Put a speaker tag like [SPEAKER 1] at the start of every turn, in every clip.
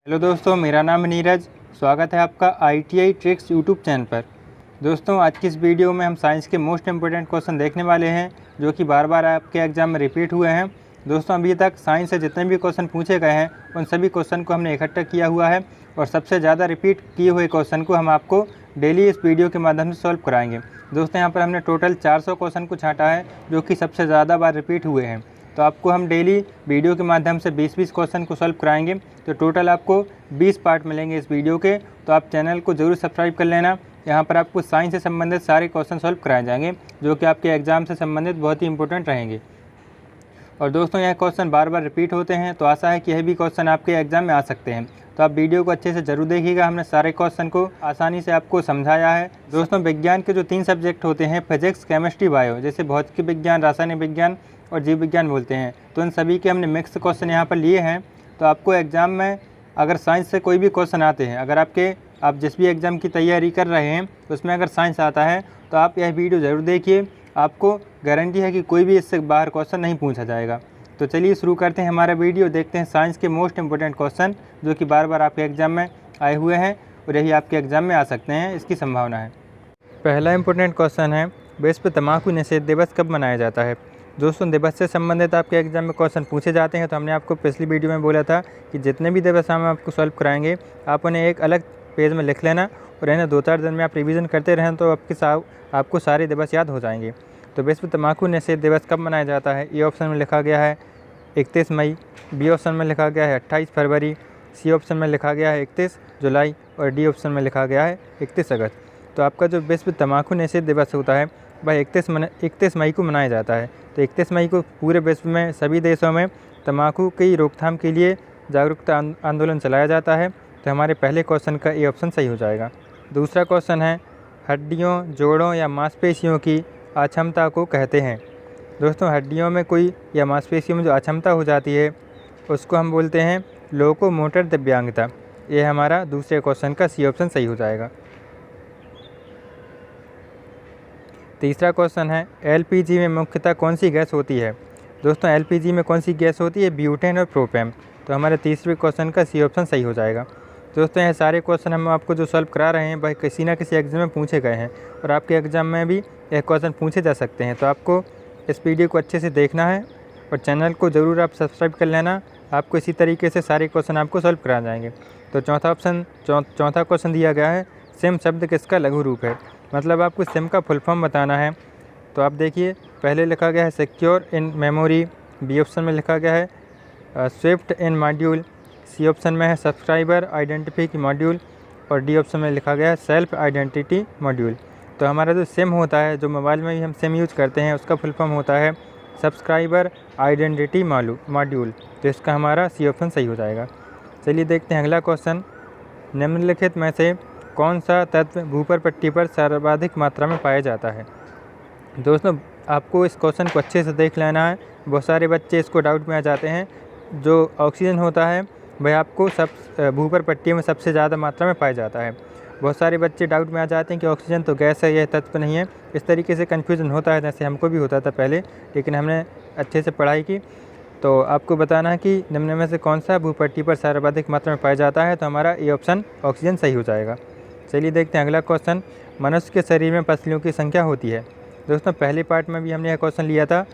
[SPEAKER 1] Hello दोस्तों, मेरा नाम है नीरज। स्वागत है आपका ITI ट्रिक्स यूट्यूब चैनल पर। दोस्तों, आज की इस वीडियो में हम साइंस के मोस्ट इम्पोर्टेंट क्वेश्चन देखने वाले हैं जो कि बार बार आपके एग्जाम में रिपीट हुए हैं। दोस्तों, अभी तक साइंस से जितने भी क्वेश्चन पूछे गए हैं उन सभी क्वेश्चन को हमने इकट्ठा किया हुआ है और सबसे ज़्यादा रिपीट किए हुए क्वेश्चन को हम आपको डेली इस वीडियो के माध्यम से सॉल्व कराएंगे। दोस्तों, यहाँ पर हमने टोटल 400 क्वेश्चन को छांटा है जो कि सबसे ज़्यादा बार रिपीट हुए हैं। तो आपको हम डेली वीडियो के माध्यम से 20-20 क्वेश्चन को सॉल्व कराएंगे। तो टोटल आपको 20 पार्ट मिलेंगे इस वीडियो के। तो आप चैनल को ज़रूर सब्सक्राइब कर लेना। यहाँ पर आपको साइंस से संबंधित सारे क्वेश्चन सॉल्व कराए जाएंगे जो कि आपके एग्जाम से संबंधित बहुत ही इंपॉर्टेंट रहेंगे। और दोस्तों, यह क्वेश्चन बार बार रिपीट होते हैं, तो आशा है कि यह भी क्वेश्चन आपके एग्जाम में आ सकते हैं। तो आप वीडियो को अच्छे से जरूर देखिएगा। हमने सारे क्वेश्चन को आसानी से आपको समझाया है। दोस्तों, विज्ञान के जो 3 सब्जेक्ट होते हैं, फिजिक्स, केमिस्ट्री, बायो, जैसे भौतिक विज्ञान, रासायनिक विज्ञान और जीव विज्ञान बोलते हैं, तो इन सभी के हमने मिक्स क्वेश्चन यहाँ पर लिए हैं। तो आपको एग्ज़ाम में अगर साइंस से कोई भी क्वेश्चन आते हैं, अगर आप जिस भी एग्ज़ाम की तैयारी कर रहे हैं उसमें अगर साइंस आता है तो आप यह वीडियो ज़रूर देखिए। आपको गारंटी है कि कोई भी इससे बाहर क्वेश्चन नहीं पूछा जाएगा। तो चलिए शुरू करते हैं हमारा वीडियो। देखते हैं साइंस के मोस्ट इंपॉर्टेंट क्वेश्चन जो कि बार बार आपके एग्ज़ाम में आए हुए हैं और यही आपके एग्ज़ाम में आ सकते हैं, इसकी संभावना है। पहला इंपॉर्टेंट क्वेश्चन है, विश्व तंबाकू निषेध दिवस कब मनाया जाता है? दोस्तों, दिवस से संबंधित आपके एग्जाम में क्वेश्चन पूछे जाते हैं। तो हमने आपको पिछली वीडियो में बोला था कि जितने भी दिवस हम आपको सॉल्व कराएंगे आप उन्हें एक अलग पेज में लिख लेना और इन्हें 2-4 दिन में आप रिवीजन करते रहें तो आपको सारे दिवस याद हो जाएंगे। तो विश्व तंबाकू निषेध दिवस कब मनाया जाता है? ए ऑप्शन में लिखा गया है 31 मई, बी ऑप्शन में लिखा गया है 28 फरवरी, सी ऑप्शन में लिखा गया है 31 जुलाई और डी ऑप्शन में लिखा गया है 31 अगस्त। तो आपका जो विश्व तंबाकू निषेध दिवस होता है वह 31 मई को मनाया जाता है। तो 31 मई को पूरे विश्व में सभी देशों में तंबाकू की रोकथाम के लिए जागरूकता आंदोलन चलाया जाता है। तो हमारे पहले क्वेश्चन का ए ऑप्शन सही हो जाएगा। दूसरा क्वेश्चन है, हड्डियों, जोड़ों या मांसपेशियों की अक्षमता को कहते हैं? दोस्तों, हड्डियों में कोई या मांसपेशियों में जो अक्षमता हो जाती है उसको हम बोलते हैं लोकोमोटर दिव्यांगता। ये हमारा दूसरे क्वेश्चन का सी ऑप्शन सही हो जाएगा। तीसरा क्वेश्चन है, LPG में मुख्यतः कौन सी गैस होती है? दोस्तों, LPG में कौन सी गैस होती है? ब्यूटेन और प्रोपेन। तो हमारे तीसरे क्वेश्चन का सी ऑप्शन सही हो जाएगा। दोस्तों, यह सारे क्वेश्चन हम आपको जो सॉल्व करा रहे हैं वह किसी न किसी एग्जाम में पूछे गए हैं और आपके एग्ज़ाम में भी यह क्वेश्चन पूछे जा सकते हैं। तो आपको इस वीडियो को अच्छे से देखना है और चैनल को ज़रूर आप सब्सक्राइब कर लेना। आपको इसी तरीके से सारे क्वेश्चन आपको सॉल्व करा जाएंगे। तो चौथा क्वेश्चन दिया गया है, सिम शब्द किसका लघु रूप है? मतलब आपको सिम का फुल फॉर्म बताना है। तो आप देखिए, पहले लिखा गया है secure in memory, B option में लिखा गया है swift in module, C option में है सब्सक्राइबर आइडेंटिफिक मॉड्यूल और डी ऑप्शन में लिखा गया है सेल्फ आइडेंटिटी मॉड्यूल। तो हमारा जो सिम होता है, जो मोबाइल में भी हम सिम यूज करते हैं, उसका फुल फॉर्म होता है सब्सक्राइबर आइडेंटिटी मॉड्यूल। तो इसका हमारा सी ऑप्शन सही हो जाएगा। चलिए देखते हैं अगला क्वेश्चन, निम्नलिखित में से कौन सा तत्व भूपर पट्टी पर सर्वाधिक मात्रा में पाया जाता है? दोस्तों, आपको इस क्वेश्चन को अच्छे से देख लेना है। बहुत सारे बच्चे इसको डाउट में आ जाते हैं। जो ऑक्सीजन होता है वह आपको भूपर पट्टी में सबसे ज़्यादा मात्रा में पाया जाता है। बहुत सारे बच्चे डाउट में आ जाते हैं कि ऑक्सीजन तो गैस है, यह तत्व नहीं है। इस तरीके से कन्फ्यूज़न होता है, जैसे हमको भी होता था पहले, लेकिन हमने अच्छे से पढ़ाई की। तो आपको बताना है कि निम्न में से कौन सा भूपट्टी पर सर्वाधिक मात्रा में पाया जाता है। तो हमारा ए ऑप्शन ऑक्सीजन सही हो जाएगा। चलिए देखते हैं अगला क्वेश्चन, मनुष्य के शरीर में पसलियों की संख्या होती है? दोस्तों, पहले पार्ट में भी हमने यह क्वेश्चन लिया था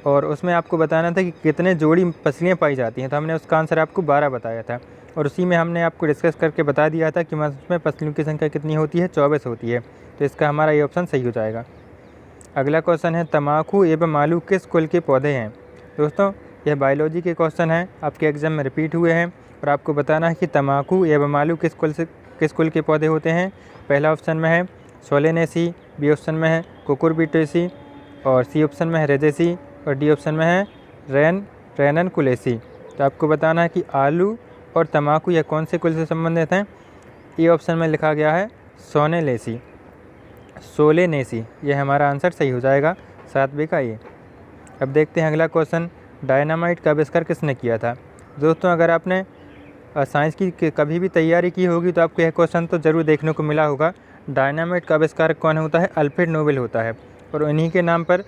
[SPEAKER 1] और उसमें आपको बताना था कि कितने जोड़ी पसलियाँ पाई जाती हैं। तो हमने उसका आंसर आपको 12 बताया था और उसी में हमने आपको डिस्कस करके बता दिया था कि मनुष्य में पसलियों की संख्या कितनी होती है? 24 होती है। तो इसका हमारा ये ऑप्शन सही हो जाएगा। अगला क्वेश्चन है, तम्बाकू एवं आलू किस कुल के पौधे हैं? दोस्तों, यह बायोलॉजी के क्वेश्चन हैं, आपके एग्जाम में रिपीट हुए हैं और आपको बताना है कि तम्बाकू एवं आलू किस कुल के पौधे होते हैं। पहला ऑप्शन में है सोलेनेसी, बी ऑप्शन में है कुकुरबिटेसी और सी ऑप्शन में है रेजेसी और डी ऑप्शन में है रेननकुलेसी। तो आपको बताना है कि आलू और तम्बाकू यह कौन से कुल से संबंधित हैं? ए ऑप्शन में लिखा गया है सोलेनेसी। यह हमारा आंसर सही हो जाएगा, 7 का ये। अब देखते हैं अगला क्वेश्चन, डायनामाइट का आविष्कार किसने किया था? दोस्तों, अगर आपने साइंस की कभी भी तैयारी की होगी तो आपको यह क्वेश्चन तो ज़रूर देखने को मिला होगा। डायनामाइट का आविष्कार कौन होता है? अल्फ्रेड नोबेल होता है और उन्हीं के नाम पर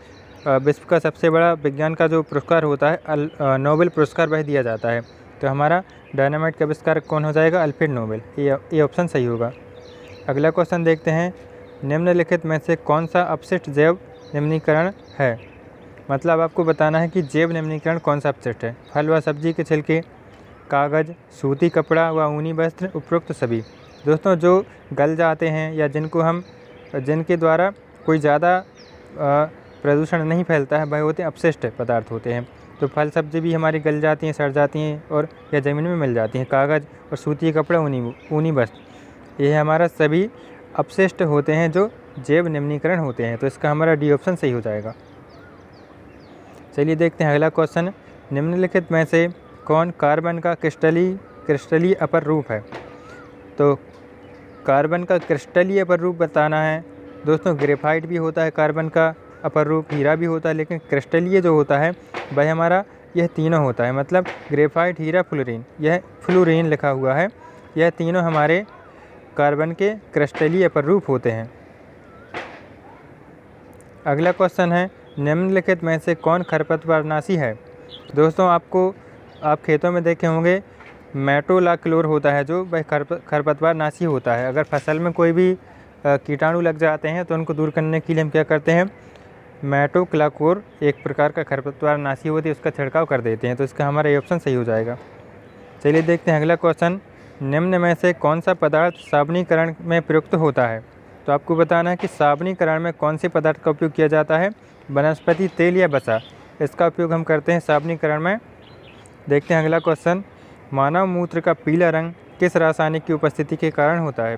[SPEAKER 1] विश्व का सबसे बड़ा विज्ञान का जो पुरस्कार होता है नोबेल पुरस्कार वह दिया जाता है। तो हमारा डायनामाइट का आविष्कारक कौन हो जाएगा? Alfred Nobel. ये ऑप्शन सही होगा। अगला क्वेश्चन देखते हैं, निम्नलिखित में से कौन सा अपशिष्ट जैव निम्नीकरण है? मतलब आपको बताना है कि जैव निम्नीकरण कौन सा अपशिष्ट है। फल व सब्जी के छिलके, कागज़, सूती कपड़ा व ऊनी वस्त्र, उपरोक्त सभी। दोस्तों जो गल जाते हैं या जिनके द्वारा कोई ज़्यादा प्रदूषण नहीं फैलता है, वह होते हैं अपशिष्ट पदार्थ होते हैं। तो फल सब्जी भी हमारी गल जाती हैं, सड़ जाती हैं और या ज़मीन में मिल जाती हैं। कागज़ और सूती कपड़ा, ऊनी वस्त्र, ये हमारा सभी अपशिष्ट होते हैं जो जैव निम्नीकरण होते हैं। तो इसका हमारा डी ऑप्शन सही हो जाएगा। चलिए देखते हैं अगला क्वेश्चन, निम्नलिखित में से कौन कार्बन का क्रिस्टलीय अपर रूप है? तो कार्बन का क्रिस्टलीय अपर रूप बताना है। दोस्तों ग्रेफाइट भी होता है कार्बन का अपर रूप, हीरा भी होता है, लेकिन क्रिस्टलीय जो होता है वह हमारा यह तीनों होता है। मतलब ग्रेफाइट, हीरा, फ्लोरीन, यह फ्लोरीन लिखा हुआ है, यह तीनों हमारे कार्बन के क्रिस्टलीय अपर रूप होते हैं। अगला क्वेश्चन है, निम्नलिखित में से कौन खरपतवारनाशी है? दोस्तों आप खेतों में देखे होंगे मेटोलाक्लोर होता है जो वह खरपतवारनाशी होता है। अगर फसल में कोई भी कीटाणु लग जाते हैं तो उनको दूर करने के लिए हम क्या करते हैं, मेटोक्लाक्लोर एक प्रकार का खरपतवारनाशी होती है, उसका छिड़काव कर देते हैं। तो इसका हमारा ये ऑप्शन सही हो जाएगा। चलिए देखते हैं अगला क्वेश्चन, निम्न में से कौन सा पदार्थ साबुनीकरण में प्रयुक्त होता है? तो आपको बताना है कि साबुनीकरण में कौन से पदार्थ का उपयोग किया जाता है? वनस्पति तेल या वसा, इसका उपयोग हम करते हैं साबुनीकरण में। देखते हैं अगला क्वेश्चन, मानव मूत्र का पीला रंग किस रासायनिक की उपस्थिति के कारण होता है?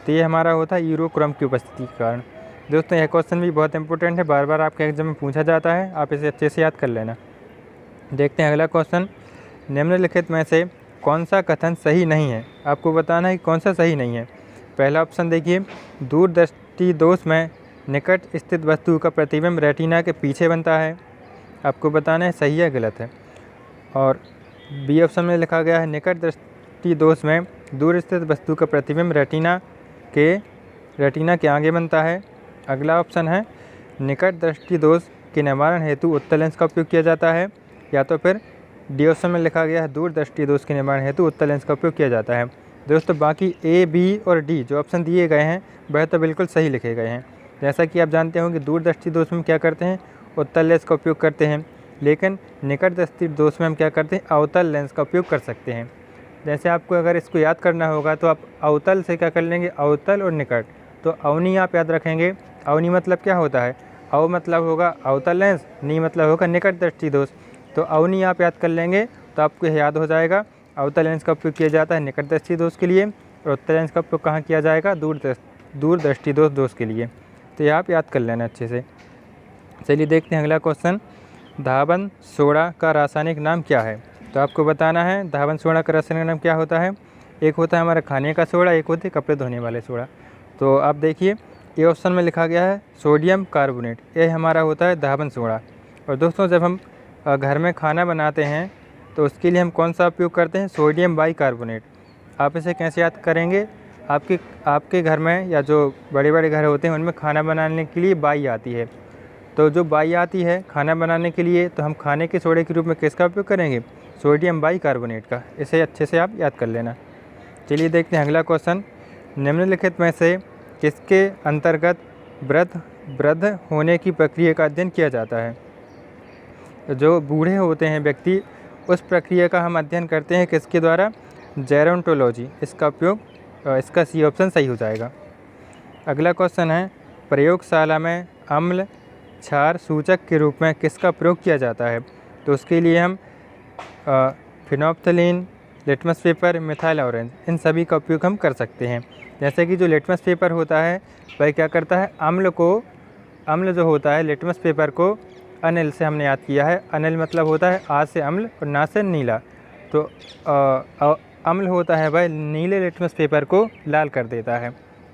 [SPEAKER 1] तो ये हमारा होता है यूरोक्रोम की उपस्थिति के कारण। दोस्तों यह क्वेश्चन भी बहुत इंपॉर्टेंट है, बार बार आपके एग्जाम में पूछा जाता है, आप इसे अच्छे से याद कर लेना। देखते हैं अगला क्वेश्चन, निम्नलिखित में से कौन सा कथन सही नहीं है? आपको बताना है कि कौन सा सही नहीं है। पहला ऑप्शन देखिए, दूरदृष्टि दोष में निकट स्थित वस्तु का प्रतिबिंब रेटिना के पीछे बनता है। आपको बताना है सही है गलत है। और बी ऑप्शन में लिखा गया है, निकट दृष्टि दोष में दूर स्थित वस्तु का प्रतिबिंब रेटिना के आगे बनता है। अगला ऑप्शन है, निकट दृष्टि दोष के निवारण हेतु उत्तल लेंस का उपयोग किया जाता है। या तो फिर डी ऑप्शन में लिखा गया है, दूर दृष्टि दोष के निवारण हेतु उत्तल लेंस का उपयोग किया जाता है। दोस्तों बाकी ए, बी और डी जो ऑप्शन दिए गए हैं वह तो बिल्कुल सही लिखे गए हैं। जैसा कि आप जानते हो कि दूर दृष्टि दोष में क्या करते हैं, उत्तल लेंस का उपयोग करते हैं, लेकिन निकट दृष्टि दोष में हम क्या करते हैं, अवतल लेंस का उपयोग कर सकते हैं। जैसे आपको अगर इसको याद करना होगा तो आप अवतल से क्या कर लेंगे, अवतल और निकट। तो अवनी आप याद रखेंगे। अवनी मतलब क्या होता है, अव मतलब होगा अवतल लेंस, नी मतलब होगा निकट दृष्टि दोष। तो अवनी आप याद कर लेंगे तो आपको याद हो जाएगा। अवतल लेंस का उपयोग किया जाता है निकट दृष्टि दोष के लिए, और उत्तल लेंस का उपयोग कहाँ किया जाएगा, दूर दृष्टि दोष के लिए। तो ये आप याद कर लेना अच्छे से। चलिए देखते हैं अगला क्वेश्चन, धावन सोडा का रासायनिक नाम क्या है? तो आपको बताना है धावन सोडा का रासायनिक नाम क्या होता है। एक होता है हमारा खाने का सोडा, एक होता है कपड़े धोने वाले सोडा। तो आप देखिए ये ऑप्शन में लिखा गया है सोडियम कार्बोनेट, ये हमारा होता है धावन सोडा। और दोस्तों जब हम घर में खाना बनाते हैं तो उसके लिए हम कौन सा उपयोग करते हैं, सोडियम बाइकार्बोनेट। आप इसे कैसे याद करेंगे, आपके घर में या जो बड़े बड़े घर होते हैं उनमें खाना बनाने के लिए बाई आती है। तो जो बाई आती है खाना बनाने के लिए, तो हम खाने के सोडे के रूप में किसका उपयोग करेंगे, सोडियम बाइकार्बोनेट का। इसे अच्छे से आप याद कर लेना। चलिए देखते हैं अगला क्वेश्चन, निम्नलिखित में से किसके अंतर्गत वृद्ध होने की प्रक्रिया का अध्ययन किया जाता है? जो बूढ़े होते हैं व्यक्ति, उस प्रक्रिया का हम अध्ययन करते हैं किसके द्वारा, जेरोंटोलॉजी। इसका सी ऑप्शन सही हो जाएगा। अगला क्वेश्चन है, प्रयोगशाला में अम्ल क्षार सूचक के रूप में किसका प्रयोग किया जाता है? तो उसके लिए हम phenolphthalein, litmus paper, methyl orange, इन सभी का उपयोग हम कर सकते हैं। जैसे कि जो लिटमस पेपर होता है वह क्या करता है, अम्ल जो होता है लिटमस पेपर को अनिल से हमने याद किया है। अनिल मतलब होता है आ से अम्ल और ना से नीला। तो अम्ल होता है वह नीले लिटमस पेपर को लाल कर देता है।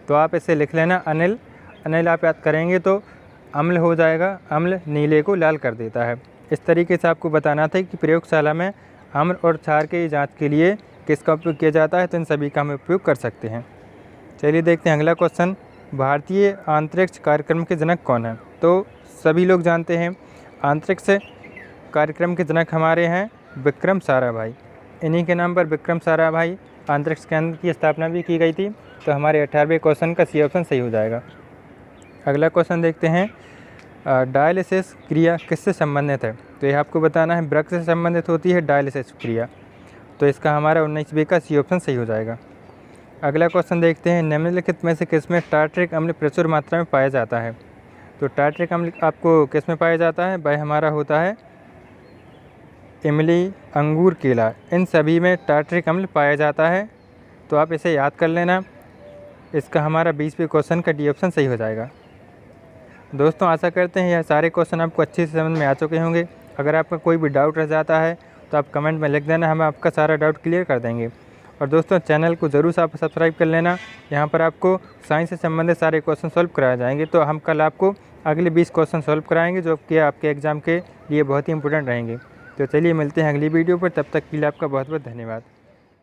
[SPEAKER 1] तो आप इसे लिख लेना, अनिल आप याद करेंगे तो अम्ल हो जाएगा, अम्ल नीले को लाल कर देता है। इस तरीके से आपको बताना था कि प्रयोगशाला में अम्ल और क्षार की जांच के लिए किसका उपयोग किया जाता है, तो इन सभी का हम उपयोग कर सकते हैं। चलिए देखते हैं अगला क्वेश्चन, भारतीय अंतरिक्ष कार्यक्रम के जनक कौन है? तो सभी लोग जानते हैं अंतरिक्ष कार्यक्रम के जनक हमारे हैं विक्रम साराभाई। इन्हीं के नाम पर विक्रम साराभाई अंतरिक्ष केंद्र की स्थापना भी की गई थी। तो हमारे 18वें क्वेश्चन का सी ऑप्शन सही हो जाएगा। अगला क्वेश्चन देखते हैं, डायलिसिस क्रिया किससे संबंधित है? तो यह आपको बताना है वृक्क से संबंधित होती है डायलिसिस क्रिया। तो इसका हमारा 19बी का सी ऑप्शन सही हो जाएगा। अगला क्वेश्चन देखते हैं, निम्नलिखित में से किसमें टार्ट्रिक अम्ल प्रचुर मात्रा में पाया जाता है? तो टार्ट्रिक अम्ल आपको किस में पाया जाता है? वह हमारा होता है इमली, अंगूर, केला, इन सभी में टार्ट्रिक अम्ल पाया जाता है। तो आप इसे याद कर लेना। इसका हमारा 20वें क्वेश्चन का डी ऑप्शन सही हो जाएगा। दोस्तों आशा करते हैं यह सारे क्वेश्चन आपको अच्छे से समझ में आ चुके होंगे। अगर आपका कोई भी डाउट रह जाता है तो आप कमेंट में लिख देना, हम आपका सारा डाउट क्लियर कर देंगे। और दोस्तों चैनल को ज़रूर आप सब्सक्राइब कर लेना। यहाँ पर आपको साइंस से संबंधित सारे क्वेश्चन सॉल्व कराए जाएंगे। तो हम कल आपको अगले 20 क्वेश्चन सॉल्व कराएंगे जो कि आपके एग्ज़ाम के लिए बहुत ही इंपॉर्टेंट रहेंगे। तो चलिए मिलते हैं अगली वीडियो पर, तब तक के लिए आपका बहुत बहुत धन्यवाद।